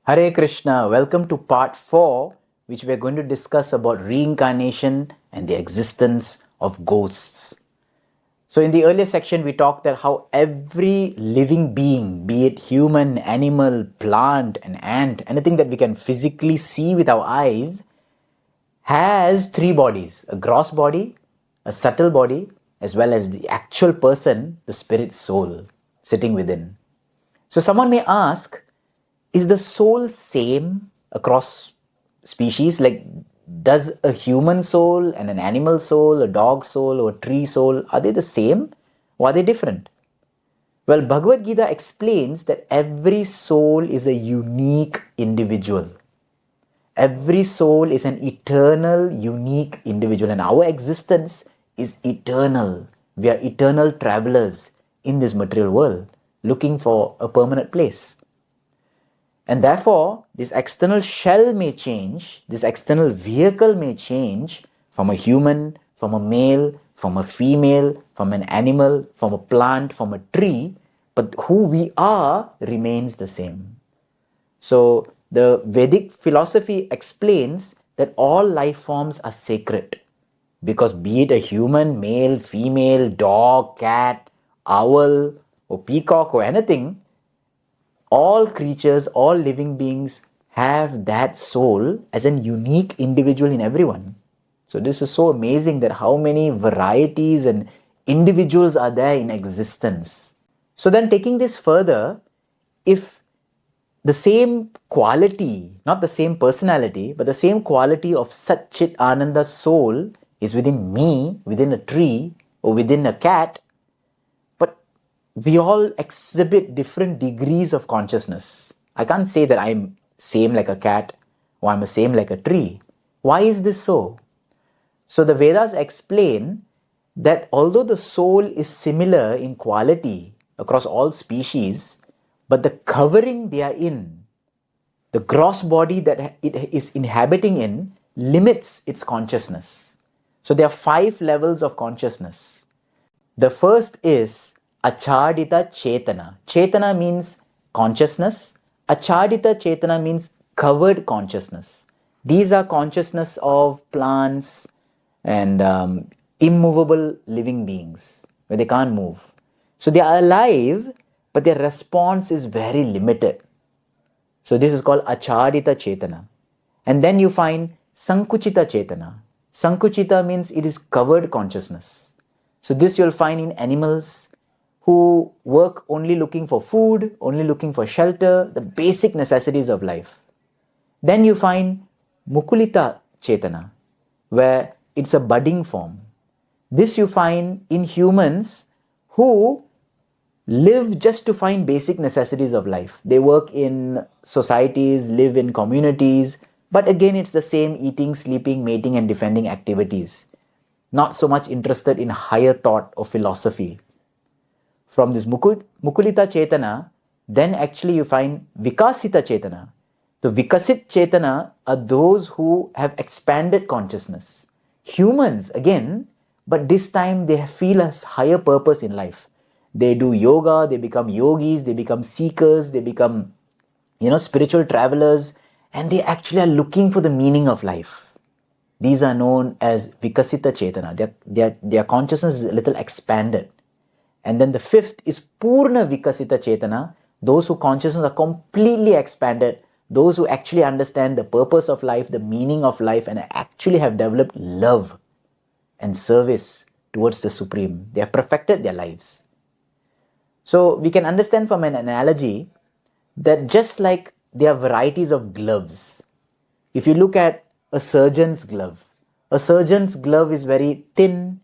Hare Krishna, welcome to part 4, which we are going to discuss about reincarnation and the existence of ghosts. So in the earlier section, we talked that how every living being, be it human, animal, plant, an ant, anything that we can physically see with our eyes, has three bodies: a gross body, a subtle body, as well as the actual person, the spirit soul, sitting within. So someone may ask, is the soul same across species? Like, does a human soul and an animal soul, a dog soul or a tree soul, are they the same or are they different? Well, Bhagavad Gita explains that every soul is a unique individual. Every soul is an eternal, unique individual, and our existence is eternal. We are eternal travelers in this material world, looking for a permanent place. And therefore, this external shell may change, this external vehicle may change from a human, from a male, from a female, from an animal, from a plant, from a tree, but who we are remains the same. So, the Vedic philosophy explains that all life forms are sacred because, be it a human, male, female, dog, cat, owl, or peacock, or anything, all creatures, all living beings have that soul as a unique individual in everyone. So this is so amazing that how many varieties and individuals are there in existence. So then taking this further, if the same quality, not the same personality, but the same quality of Sat Chit Ananda soul is within me, within a tree, or within a cat, but we all exhibit different degrees of consciousness. I can't say that I'm same like a cat or I'm the same like a tree. Why is this so? So the Vedas explain that although the soul is similar in quality across all species, but the covering they are in, the gross body that it is inhabiting in, limits its consciousness. So there are 5 levels of consciousness. The first is Achadita Chetana. Chetana means consciousness. Achadita Chetana means covered consciousness. These are consciousness of plants and immovable living beings where they can't move. So they are alive, but their response is very limited. So this is called Achadita Chetana. And then you find Sankuchita Chetana. Sankuchita means it is covered consciousness. So this you'll find in animals who work only looking for food, only looking for shelter, the basic necessities of life. Then you find Mukulita Chetana, where it's a budding form. This you find in humans who live just to find basic necessities of life. They work in societies, live in communities, but again it's the same eating, sleeping, mating and defending activities. Not so much interested in higher thought or philosophy. From this Mukulita Chetana, then actually you find Vikasita Chetana. The Vikasit Chetana are those who have expanded consciousness. Humans again, but this time they feel a higher purpose in life. They do yoga, they become yogis, they become seekers, they become, spiritual travelers, and they actually are looking for the meaning of life. These are known as Vikasita Chetana. Their consciousness is a little expanded. And then the 5th is Purna Vikasita Chetana, those whose consciousness are completely expanded, those who actually understand the purpose of life, the meaning of life, and actually have developed love and service towards the Supreme. They have perfected their lives. So we can understand from an analogy that just like there are varieties of gloves, if you look at a surgeon's glove is very thin.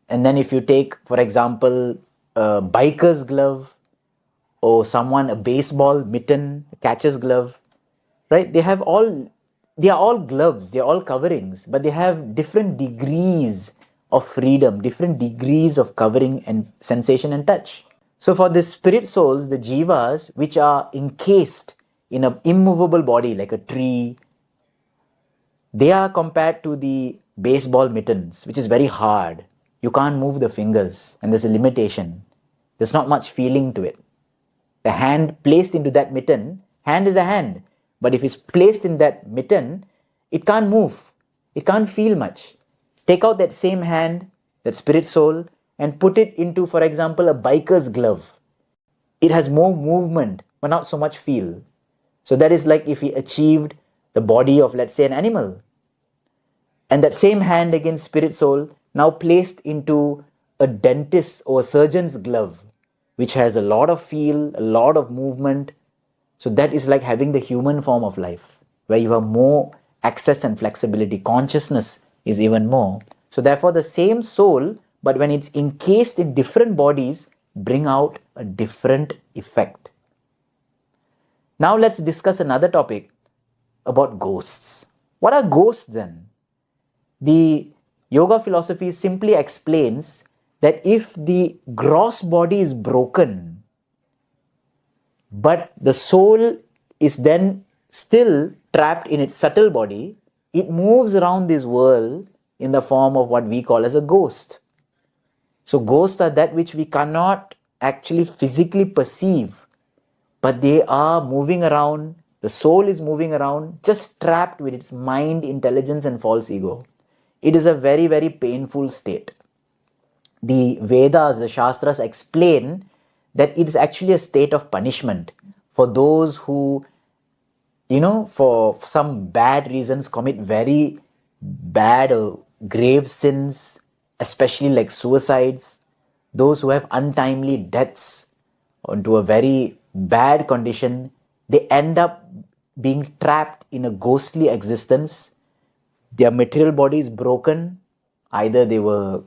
And then if you take, for example, a biker's glove or a baseball mitten, a catcher's glove, right? They are all gloves, they are all coverings, but they have different degrees of freedom, different degrees of covering and sensation and touch. So for the spirit souls, the jivas, which are encased in an immovable body like a tree, they are compared to the baseball mittens, which is very hard. You can't move the fingers and there's a limitation. There's not much feeling to it. The hand placed into that mitten, hand is a hand, But if it's placed in that mitten, it can't move. It can't feel much. Take out that same hand, that spirit soul, and put it into, for example, a biker's glove. It has more movement, but not so much feel. So that is like if he achieved the body of, let's say, an animal. And that same hand, again, spirit soul, now placed into a dentist or a surgeon's glove, which has a lot of feel, a lot of movement. So that is like having the human form of life, where you have more access and flexibility. Consciousness is even more. So therefore, the same soul, but when it's encased in different bodies, bring out a different effect. Now let's discuss another topic about ghosts. What are ghosts then? The yoga philosophy simply explains that if the gross body is broken, but the soul is then still trapped in its subtle body, it moves around this world in the form of what we call as a ghost. So ghosts are that which we cannot actually physically perceive, but they are moving around, the soul is moving around, just trapped with its mind, intelligence and false ego. It is a very, very painful state. The Vedas, the Shastras explain that it is actually a state of punishment for those who, for some bad reasons commit very bad or grave sins, especially like suicides, those who have untimely deaths into a very bad condition, they end up being trapped in a ghostly existence. Their material body is broken. Either they were,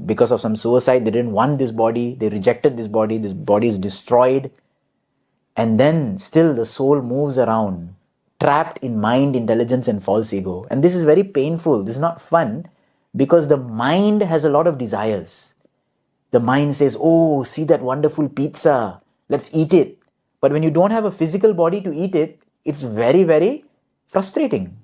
because of some suicide, they didn't want this body, they rejected this body is destroyed. And then still the soul moves around, trapped in mind, intelligence and false ego. And this is very painful. This is not fun, because the mind has a lot of desires. The mind says, oh, see that wonderful pizza, let's eat it. But when you don't have a physical body to eat it, it's very, very frustrating.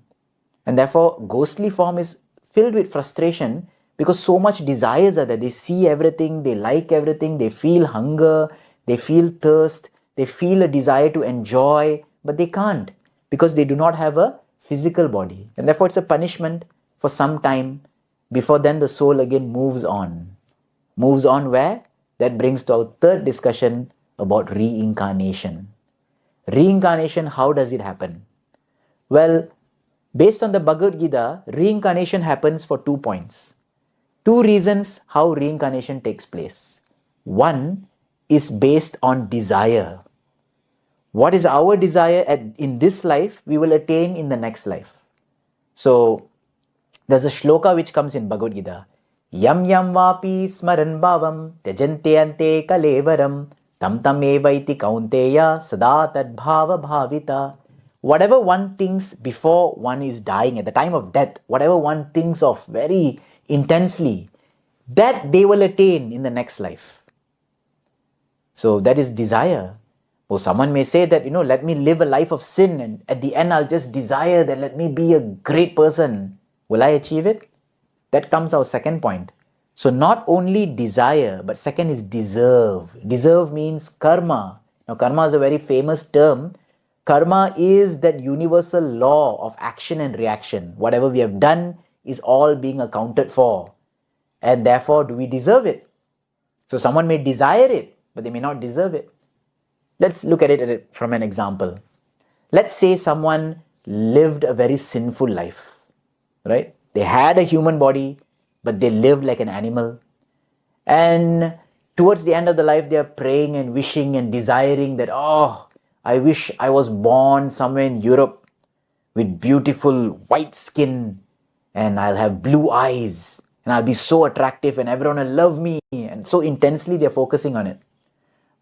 And therefore, ghostly form is filled with frustration because so much desires are there. They see everything, they like everything, they feel hunger, they feel thirst, they feel a desire to enjoy, but they can't because they do not have a physical body. And therefore, it's a punishment for some time. Before then, the soul again moves on. Moves on where? That brings to our third discussion about reincarnation. Reincarnation, how does it happen? Well, based on the Bhagavad Gita, reincarnation happens for 2 points. 2 reasons how reincarnation takes place. One is based on desire. What is our desire in this life, we will attain in the next life. So, there's a shloka which comes in Bhagavad Gita. Yam yam vapi smaran bhavam tyajante ante kalevaram tam tam evaiti kaunteya sada tad bhava bhavita. Whatever one thinks before one is dying, at the time of death, whatever one thinks of very intensely, that they will attain in the next life. So that is desire. Or someone may say that, let me live a life of sin and at the end I'll just desire that let me be a great person. Will I achieve it? That comes our second point. So not only desire, but second is deserve. Deserve means karma. Now karma is a very famous term. Karma is that universal law of action and reaction. Whatever we have done is all being accounted for. And therefore, do we deserve it? So someone may desire it, but they may not deserve it. Let's look at it from an example. Let's say someone lived a very sinful life, right? They had a human body, but they lived like an animal. And towards the end of the life, they are praying and wishing and desiring that, I wish I was born somewhere in Europe with beautiful white skin and I'll have blue eyes and I'll be so attractive and everyone will love me. And so intensely they're focusing on it.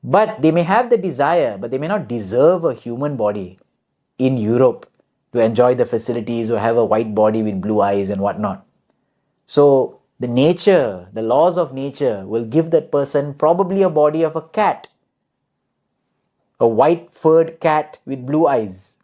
But they may have the desire, but they may not deserve a human body in Europe to enjoy the facilities or have a white body with blue eyes and whatnot. So the nature, the laws of nature will give that person probably a body of a cat, a white furred cat with blue eyes.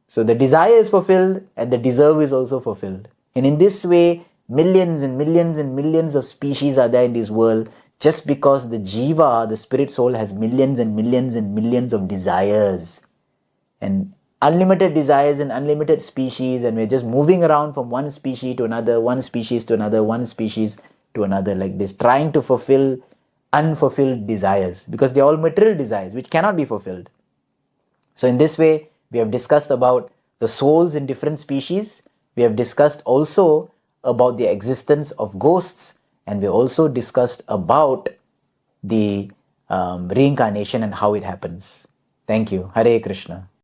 So the desire is fulfilled and the deserve is also fulfilled. And in this way, millions and millions and millions of species are there in this world just because the jiva, the spirit soul, has millions and millions and millions of desires. And unlimited desires in unlimited species, and we're just moving around from one species to another, one species to another, one species to another, like this, trying to fulfill unfulfilled desires, because they're all material desires which cannot be fulfilled. So in this way, we have discussed about the souls in different species. We have discussed also about the existence of ghosts, and we also discussed about the reincarnation and how it happens. Thank you. Hare Krishna.